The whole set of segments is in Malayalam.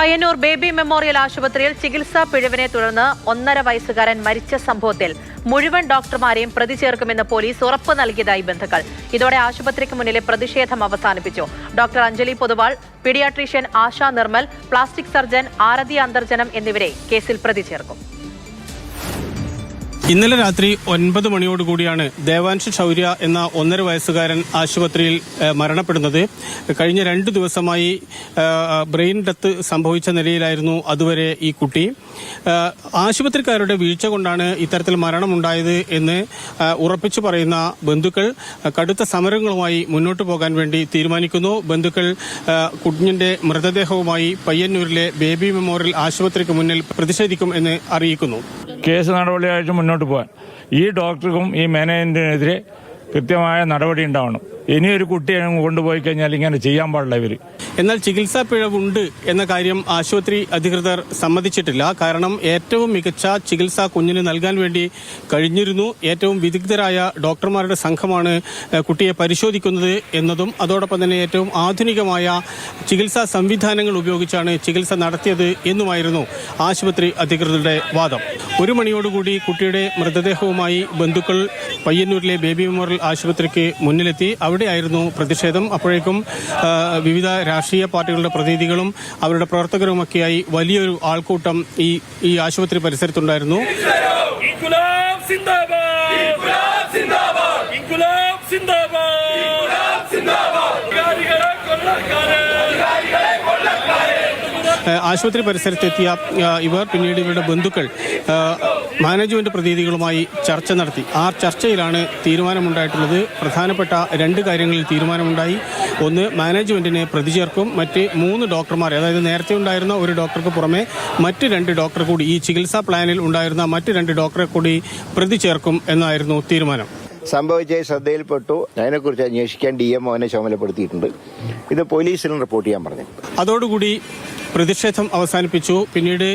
പയ്യന്നൂർ ബേബി മെമ്മോറിയൽ ആശുപത്രിയിൽ ചികിത്സാ പിഴവിനെ തുടർന്ന് 1.5 വയസ്സുകാരൻ മരിച്ച സംഭവത്തിൽ മുഴുവൻ ഡോക്ടർമാരെയും പ്രതി ചേർക്കുമെന്ന് പോലീസ് ഉറപ്പ് നൽകിയതായി ബന്ധുക്കൾ. ഇതോടെ ആശുപത്രിക്ക് മുന്നിലെ പ്രതിഷേധം അവസാനിപ്പിച്ചു. ഡോക്ടർ അഞ്ജലി പൊതുവാൾ, പീഡിയാട്രീഷ്യൻ ആശ നിർമ്മൽ, പ്ലാസ്റ്റിക് സർജൻ ആരതി അന്തർജനം എന്നിവരെ കേസിൽ പ്രതി ചേർക്കും. ഇന്നലെ രാത്രി 9 മണിയോടുകൂടിയാണ് ദേവാൻഷ് ശൗര്യ എന്ന 1.5 വയസ്സുകാരൻ ആശുപത്രിയിൽ മരണപ്പെടുന്നത്. കഴിഞ്ഞ 2 ദിവസമായി ബ്രെയിൻ ഡെത്ത് സംഭവിച്ച നിലയിലായിരുന്നു അതുവരെ ഈ കുട്ടി. ആശുപത്രിക്കാരുടെ വീഴ്ച കൊണ്ടാണ് ഇത്തരത്തിൽ മരണമുണ്ടായത് എന്ന് ഉറപ്പിച്ചു പറയുന്ന ബന്ധുക്കൾ കടുത്ത സമരങ്ങളുമായി മുന്നോട്ടു പോകാൻ വേണ്ടി തീരുമാനിക്കുന്നു. ബന്ധുക്കൾ കുഞ്ഞിന്റെ മൃതദേഹവുമായി പയ്യന്നൂരിലെ ബേബി മെമ്മോറിയൽ ആശുപത്രിക്ക് മുന്നിൽ പ്രതിഷേധിക്കും എന്ന് അറിയിക്കുന്നു. കേസ് നടപടിയായിട്ട് മുന്നോട്ട് പോകാൻ ഈ ഡോക്ടർക്കും ഈ മാനേജ്മെന്റിനെതിരെ കൃത്യമായ നടപടി ഉണ്ടാവണം. ഇനിയൊരു കുട്ടിയെ കൊണ്ടുപോയി കഴിഞ്ഞാൽ ഇങ്ങനെ ചെയ്യാൻ പാടില്ല ഇവർ. എന്നാൽ ചികിത്സാ പിഴവുണ്ട് എന്ന കാര്യം ആശുപത്രി അധികൃതർ സമ്മതിച്ചിട്ടില്ല. കാരണം ഏറ്റവും മികച്ച ചികിത്സ കുഞ്ഞിന് നൽകാൻ വേണ്ടി കഴിഞ്ഞിരുന്നു. ഏറ്റവും വിദഗ്ധരായ ഡോക്ടർമാരുടെ സംഘമാണ് കുട്ടിയെ പരിശോധിക്കുന്നത് എന്നതും അതോടൊപ്പം തന്നെ ഏറ്റവും ആധുനികമായ ചികിത്സാ സംവിധാനങ്ങൾ ഉപയോഗിച്ചാണ് ചികിത്സ നടത്തിയത് എന്നുമായിരുന്നു ആശുപത്രി അധികൃതരുടെ വാദം. 1 മണിയോടുകൂടി കുട്ടിയുടെ മൃതദേഹവുമായി ബന്ധുക്കൾ പയ്യന്നൂരിലെ ബേബി മെമ്മോറിയൽ ആശുപത്രിക്ക് മുന്നിലെത്തി. അവിടെയായിരുന്നു പ്രതിഷേധം. അപ്പോഴേക്കും വിവിധ രാഷ്ട്രീയ പാർട്ടികളുടെ പ്രതിനിധികളും അവരുടെ പ്രവർത്തകരുമൊക്കെയായി വലിയൊരു ആൾക്കൂട്ടം ഈ ആശുപത്രി പരിസരത്തുണ്ടായിരുന്നു. ആശുപത്രി പരിസരത്തെത്തിയ ഇവർ പിന്നീട് ഇവരുടെ ബന്ധുക്കൾ മാനേജ്മെന്റ് പ്രതിനിധികളുമായി ചർച്ച നടത്തി. ആ ചർച്ചയിലാണ് തീരുമാനമുണ്ടായിട്ടുള്ളത്. പ്രധാനപ്പെട്ട 2 കാര്യങ്ങളിൽ തീരുമാനമുണ്ടായി. ഒന്ന്, മാനേജ്മെന്റിനെ പ്രതി ചേർക്കും. മറ്റ് 3 ഡോക്ടർമാരെ, അതായത് നേരത്തെ ഉണ്ടായിരുന്ന ഒരു ഡോക്ടർക്ക് പുറമെ മറ്റ് 2 ഡോക്ടർ കൂടി, ഈ ചികിത്സാ പ്ലാനിൽ ഉണ്ടായിരുന്ന മറ്റ് 2 ഡോക്ടറെ കൂടി പ്രതി ചേർക്കും എന്നായിരുന്നു തീരുമാനം. സംഭവിച്ച ശ്രദ്ധയിൽപ്പെട്ടു. അതിനെക്കുറിച്ച് അന്വേഷിക്കാൻ DMO ചുമതലപ്പെടുത്തിയിട്ടുണ്ട്. ഇത് പോലീസിലും റിപ്പോർട്ട് ചെയ്യാൻ പറഞ്ഞു. അതോടുകൂടി പ്രതിഷേധം അവസാനിപ്പിച്ചു. പിന്നീട്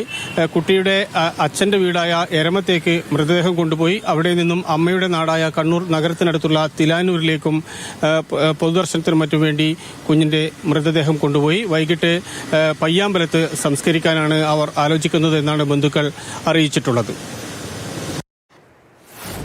കുട്ടിയുടെ അച്ഛന്റെ വീടായ എരമത്തേക്ക് മൃതദേഹം കൊണ്ടുപോയി. അവിടെ നിന്നും അമ്മയുടെ നാടായ കണ്ണൂർ നഗരത്തിനടുത്തുള്ള തിലാനൂരിലേക്കും പൊതുദർശനത്തിനും മറ്റും വേണ്ടി കുഞ്ഞിന്റെ മൃതദേഹം കൊണ്ടുപോയി. വൈകിട്ട് പയ്യാമ്പലത്ത് സംസ്കരിക്കാനാണ് അവർ ആലോചിക്കുന്നത് എന്നാണ് ബന്ധുക്കൾ അറിയിച്ചിട്ടുള്ളത്.